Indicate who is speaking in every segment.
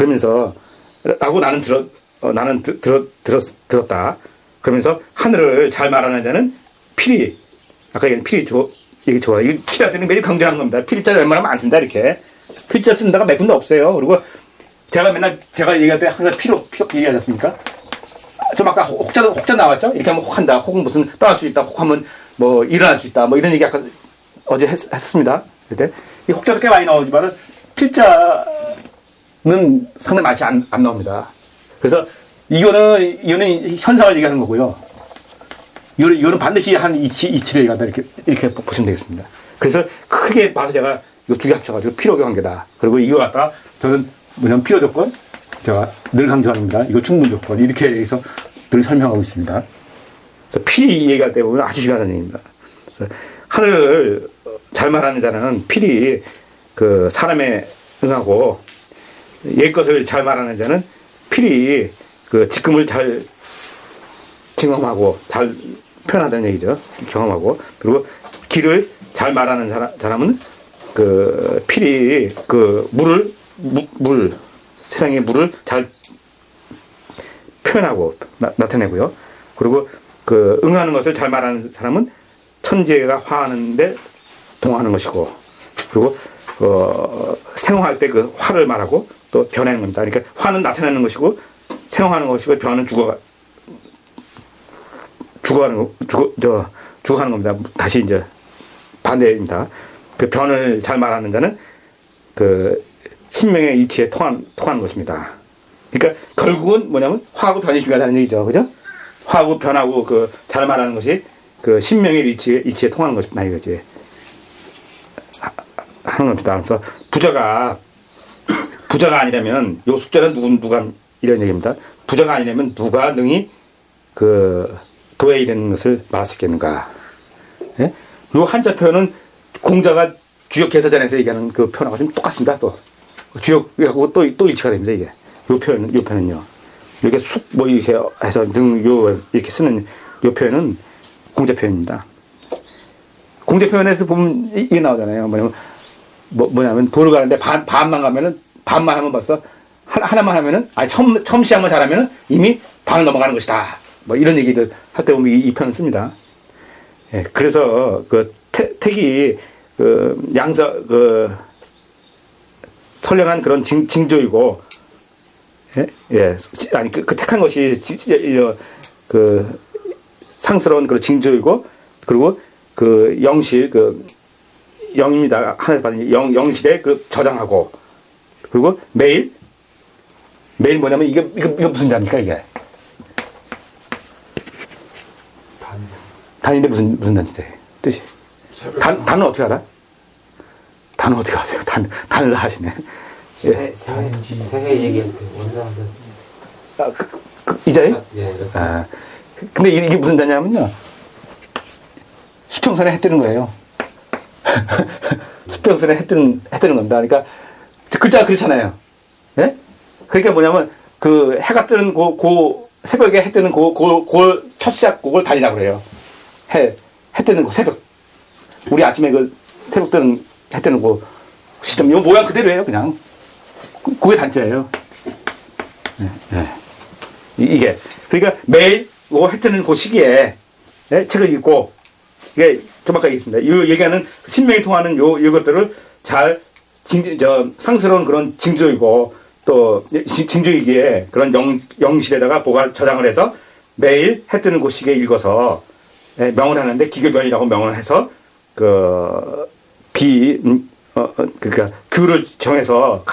Speaker 1: 그러면서 라고 나는 들었다. 그러면서 하늘을 잘 말하는 자는 필히 아까 얘기한 필히 이게 좋아. 이거 필자들은 매일 강조하는 겁니다. 필자 웬만하면 안 쓴다 이렇게. 필자 쓴 데가 몇 군데 없어요. 그리고 제가 얘기할 때 항상 필요 얘기하지 않습니까? 좀 아까 혹자 나왔죠? 이렇게 하면 혹한다. 혹은 무슨 떠날 수 있다. 혹하면 뭐 일어날 수 있다. 뭐 이런 얘기 아까 어제 했습니다. 그때 이 혹자도 꽤 많이 나오지만은 필자는 상당히 많이 안 나옵니다. 그래서 이거는 현상을 얘기하는 거고요. 이거는 반드시 한 이치를 얘기한다. 이렇게 보시면 되겠습니다. 그래서 크게 봐서 제가 이 두 개 합쳐가지고 필요의 관계다. 그리고 이거 갖다가 저는 뭐냐면 필요 조건, 제가 늘 강조합니다. 이거 충분 조건. 이렇게 해서 늘 설명하고 있습니다. 필히 얘기할 때 보면 아주 중요하다는 얘기입니다. 하늘을 잘 말하는 자는 필히 그 사람에 응하고 옛 것을 잘 말하는 자는 필히 그 직금을 잘 경험하고 잘 표현한다는 얘기죠. 경험하고. 그리고 길을 잘 말하는 사람은 그 필히 그 세상의 물을 잘 표현하고 나타내고요. 그리고 그 응하는 것을 잘 말하는 사람은 천재가 화하는데 동하는 것이고, 그리고 생화할 때 그 화를 말하고 또 변하는 겁니다. 그러니까 화는 나타내는 것이고 생화하는 것이고 변은 죽어가는 겁니다. 다시 이제 반대입니다. 그 변을 잘 말하는 자는 그 신명의 이치에 통하는 것입니다. 그러니까 결국은 뭐냐면 화하고 변이 중요하다는 얘기죠. 그죠? 화하고 변하고 그 잘 말하는 것이 그 신명의 이치에 통하는 것이다 이거지. 하는 겁니다. 그래서 부자가 아니라면 요 숙제는 누가 이런 얘기입니다. 부자가 아니라면 누가 능히 그 도에 이르는 것을 말할 수 있겠는가? 예? 요 한자 표현은 공자가 주역 개사전에서 얘기하는 그 표현하고 좀 똑같습니다. 또 주역하고 또 일치가 됩니다. 이게 요 표현은요. 이렇게 뭐 이렇게 해서 이렇게 쓰는 요 표현은 공자 표현입니다. 공자 표현에서 보면 이게 나오잖아요. 뭐냐면 도를 가는데 반만 하면 벌써 하나만 하면은 처음 시작만 잘하면은 이미 반을 넘어가는 것이다. 뭐 이런 얘기들 할 때 보면 이 표현을 씁니다. 예, 그래서 그 택이 그 선량한 그런 징조이고, 예, 아니 그 택한 것이 그 상스러운 그런 징조이고, 그리고 그 영실 영입니다. 하나님 받은 영실에 그 저장하고, 그리고 매일 뭐냐면 이거 무슨 자입니까 이게? 단인데 무슨 단인데 뜻이? 단은 어떻게 알아? 단은 어떻게 아세요? 단을 다 하시네.
Speaker 2: 새해 얘기할 때 원장한테
Speaker 1: 이 자리?
Speaker 2: 예.
Speaker 1: 아, 근데 이게 무슨 단냐면요. 수평선에 해 뜨는 거예요. 수평선에 해 뜨는 겁니다. 그러니까 글자가 그렇잖아요. 예? 그러니까 뭐냐면 그 해가 뜨는 새벽에 해 뜨는 첫 시작 곡을 단이라고 그래요. 해 뜨는 새벽. 우리 아침에 그 새벽 뜨는 해 뜨는 시점, 요 모양 그대로예요, 그냥. 그게 단자예요. 네. 이게. 그러니까 매일 해 뜨는 그 시기에 책을 읽고, 이게 좀 아까 얘기했습니다. 이 얘기하는 신명이 통하는 이것들을 잘 상스러운 그런 징조이고, 또 징조이기에 그런 영실에다가 저장을 해서 매일 해 뜨는 그 시기에 읽어서 명을 하는데 기교변이라고 명을 해서 그러니까 규를 정해서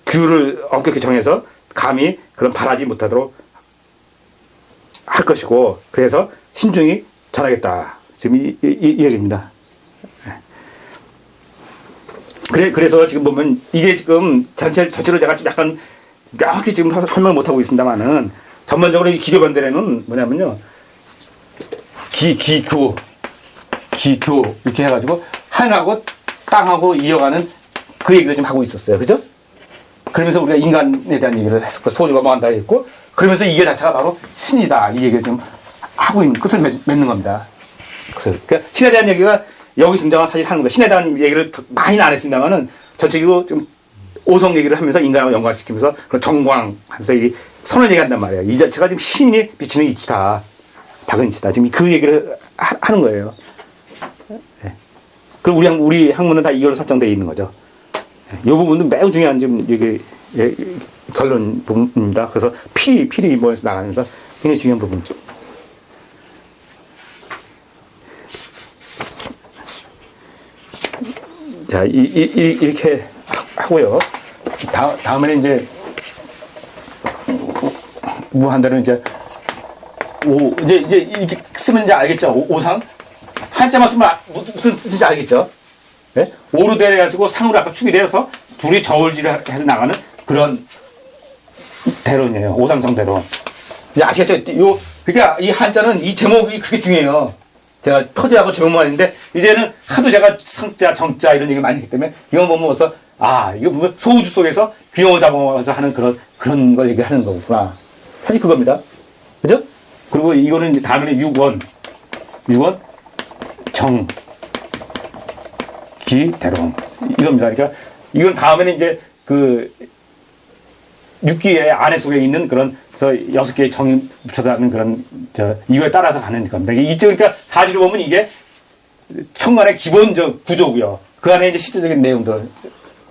Speaker 1: 규를 엄격히 정해서 감히 그런 바라지 못하도록 할 것이고, 그래서 신중히 전하겠다. 지금 이 얘기입니다. 그래서 지금 보면 이게 지금 전체로 제가 좀 약간 명확히 지금 설명을 못하고 있습니다만은, 전반적으로 이 기교변들에는 뭐냐면요. 기교 이렇게 해가지고 하늘하고 땅하고 이어가는 그 얘기를 좀 하고 있었어요. 그죠? 그러면서 우리가 인간에 대한 얘기를 했었고, 소주가 뭐한다 했고, 그러면서 이게 자체가 바로 신이다. 이 얘기를 좀 하고 있는, 끝을 맺는 겁니다. 그러니까 신에 대한 얘기가 여기 등장한 사실 하는 거예요. 신에 대한 얘기를 많이는 안 했습니다만은 전체적으로 좀 오성 얘기를 하면서 인간하고 연관시키면서 그런 정광 하면서 이 선을 얘기한단 말이에요. 이 자체가 지금 신이 비치는 이치다. 박은치다. 지금 그 얘기를 하는 거예요. 예. 그리고 우리 학문은 다 이걸로 설정되어 있는 거죠. 예. 이 부분도 매우 중요한 지금 이게 결론 부분입니다. 그래서 필이 뭐에서 나가면서 굉장히 중요한 부분. 자, 이렇게 하고요. 다음에는 이제 무한대로 이제 이제 이렇게 쓰면 이제 알겠죠. 오상 한자만 쓰면 무슨 뜻인지 알겠죠. 네? 오로 돼가지고 상으로 아까 축이 되어서 둘이 저울질을 해서 나가는 그런 대론이에요. 오상정대론. 이제 아시겠죠? 그러니까 이 한자는 이 제목이 그렇게 중요해요. 제가 표제하고 제목만 했는데 이제는 하도 제가 상자, 정자 이런 얘기를 많이 했기 때문에 이거 보면 이거 보면 소우주 속에서 균형을 잡아서 하는 그런 걸 얘기하는 거구나. 사실 그겁니다. 그죠? 그리고 이거는 다음에는 6원 정기대론 이겁니다. 그러니까 이건 다음에는 이제 그 6기의 안에 속에 있는 그런 6개의 정이 붙여서 하는 그런 이거에 따라서 가는 겁니다. 그러니까 사지로 보면 이게 천간의 기본적 구조고요. 그 안에 이제 실질적인 내용들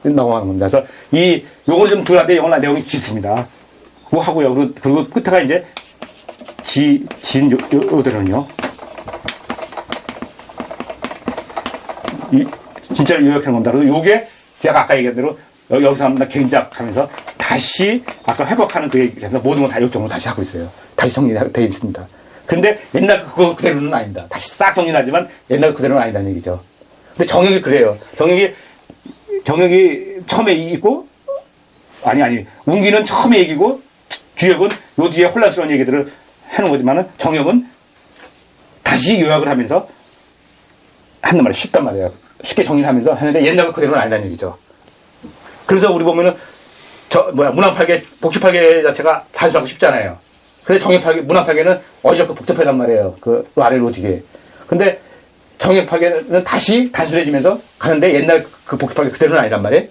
Speaker 1: 나오는 겁니다. 그래서 요거는 좀 덜한데 요거는 내용이 짙습니다. 그거 하고요. 그리고 끝에가 이제 요대로는요. 진짜로 요약한 겁니다. 그리고 요게 제가 아까 얘기한 대로 여기서 한번 경작하면서 다시 아까 회복하는 그 얘기를 해서 모든 걸 다 요점으로 다시 하고 있어요. 다시 정리되어 있습니다. 그런데 옛날 그거 그대로는 아닙니다. 다시 싹 정리하지만 옛날 그대로는 아니다는 얘기죠. 근데 정역이 그래요. 정역이 처음에 이기고 운기는 처음에 이기고 주역은 요 뒤에 혼란스러운 얘기들을 해놓은 거지만은 정역은 다시 요약을 하면서 한단 말이에요. 쉽단 말이에요. 쉽게 정리를 하면서 하는데 옛날 그대로는 아니다는 얘기죠. 그래서 우리 보면은 문항팔계, 복식팔계 자체가 단순하고 쉽잖아요. 근데 정역팔계, 문항팔계는 어지럽고 복잡하단 말이에요. 그 아래 로직이. 근데 정역팔계는 다시 단순해지면서 가는데 옛날 그 복식팔계 그대로는 아니란 말이에요.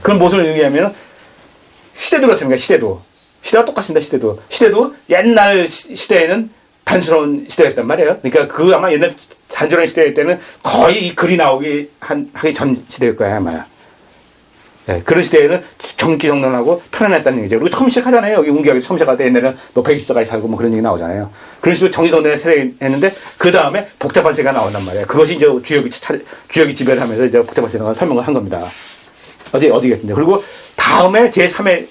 Speaker 1: 그럼 무엇을 의미하면은 시대도 그렇습니다. 시대가 똑같습니다. 시대도 옛날 시대에는 단순한 시대였단 말이에요. 그러니까 아마 옛날 단순한 시대 때는 거의 이 글이 나오기 하기 전 시대일 거예요, 아마. 네, 그런 시대에는 정기정론하고 편안했다는 얘기죠. 그리고 처음 시작하잖아요. 여기 운기하기 처음 시작할 때 옛날에는 120자까지 살고 뭐 그런 얘기 나오잖아요. 그런 식으로 정기정론에 세례했는데 그 다음에 복잡한 세계가 나온단 말이에요. 그것이 이제 주역이 지배를 하면서 이제 복잡한 세계가 설명을 한 겁니다. 어디겠습니다. 그리고 다음에 제3의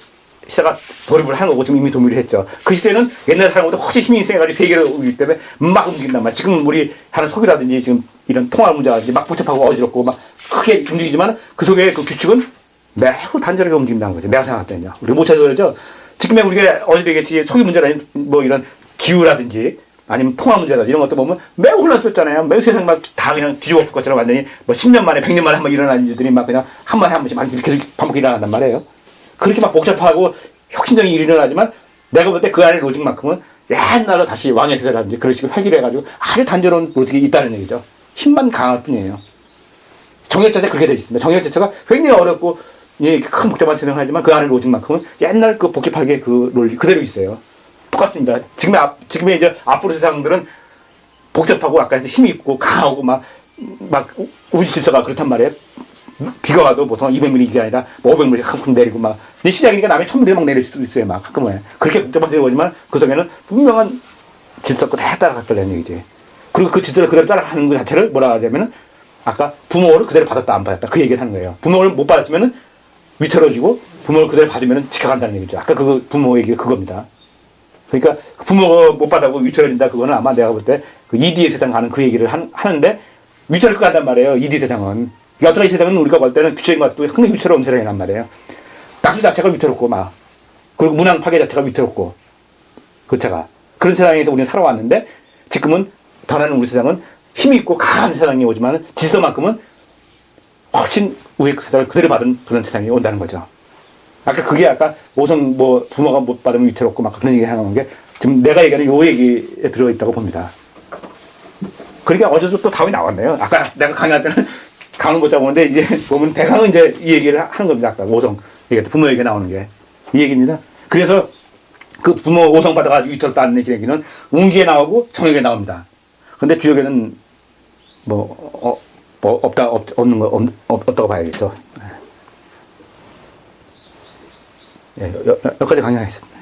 Speaker 1: 시대가 돌입을 한 거고 지금 이미 도밀을 했죠. 그 시대는 옛날 사람보다 훨씬 힘이 세가지고 세계를 오기 때문에 막 움직인단 말이에요. 지금 우리 하는 속이라든지 지금 이런 통화 문제라든지 막 복잡하고 어지럽고 막 크게 움직이지만 그 속에 그 규칙은 매우 단절하게 움직인다는 거죠. 내가 생각할 때는요. 우리가 못 찾아서 그러죠. 지금에 우리가 어제 얘기했지 속이 문제라든지 뭐 이런 기후라든지 아니면 통화 문제라든지 이런 것도 보면 매우 혼란스럽잖아요. 매우 세상 막 다 그냥 뒤집어 엎을 것처럼 완전히 뭐 10년 만에 100년 만에 한번 일어나는 일들이 막 그냥 한 번씩 막 계속 반복 일어난단 말이에요. 그렇게 막 복잡하고 혁신적인 일이 일어나지만 내가 볼 때 그 안에 로직만큼은 옛날로 다시 왕의 세대라든지 그런 식으로 회귀해가지고 아주 단조로운 로직이 있다는 얘기죠. 힘만 강할 뿐이에요. 정역 자체가 그렇게 되어 있습니다. 정역 자체가 굉장히 어렵고 큰 복잡한 세상을 하지만 그 안에 로직만큼은 옛날 그 복잡하게 그 롤이 그대로 있어요. 똑같습니다. 지금의 이제 앞으로 세상들은 복잡하고 아까 힘이 있고 강하고 막 우주 질서가 그렇단 말이에요. 비가 와도 보통 200mm 이게 아니라 뭐 500mm 한큼 내리고 막 이제 시작이니까 남의 1000mm 막 내릴 수도 있어요. 막 가끔은 그렇게 복잡한 세상이지만 그 속에는 분명한 질서가 다 따라갈 거라는 얘기지. 그리고 그 질서를 그대로 따라가는 것 자체를 뭐라 하자면은 아까 부모를 그대로 받았다 안 받았다 그 얘기를 하는 거예요. 부모를 못 받았으면은 위태로워지고 부모를 그대로 받으면은 지켜간다는 얘기죠. 아까 그 부모 얘기가 그겁니다. 그러니까 부모가 못 받아고 위태로워진다 그거는 아마 내가 볼 때 그 이디의 세상 가는 그 얘기를 하는데 위태롭게 간단 말이에요. 이디 세상은. 여태까지 세상은 우리가 볼 때는 규칙인 것 같고 상당히 위태로운 세상이란 말이에요. 낙수 자체가 위태롭고 막 그리고 문항 파괴 자체가 위태롭고 그체가 그런 세상에서 우리는 살아왔는데 지금은 변하는 우리 세상은 힘이 있고 강한 세상이 오지만 질서만큼은 훨씬 우리 세상을 그대로 받은 그런 세상이 온다는 거죠. 그게 아까 오성 부모가 못 받으면 위태롭고 막 그런 얘기 하는 게 지금 내가 얘기하는 요 얘기에 들어있다고 봅니다. 그러니까 어제도 또 답이 나왔네요. 아까 내가 강의할 때는 강을 못 잡았는데 이제 보면 대강은 이제 이 얘기를 하는 겁니다. 아까 오성 얘기 부모 얘기 나오는 게 이 얘기입니다. 그래서 그 부모 오성 받아가지고 유턴 따는 얘기는 운기에 나오고 정액에 나옵니다. 근데 주역에는 없는 거 없다고 봐야겠죠. 예, 여기까지 강의하겠습니다.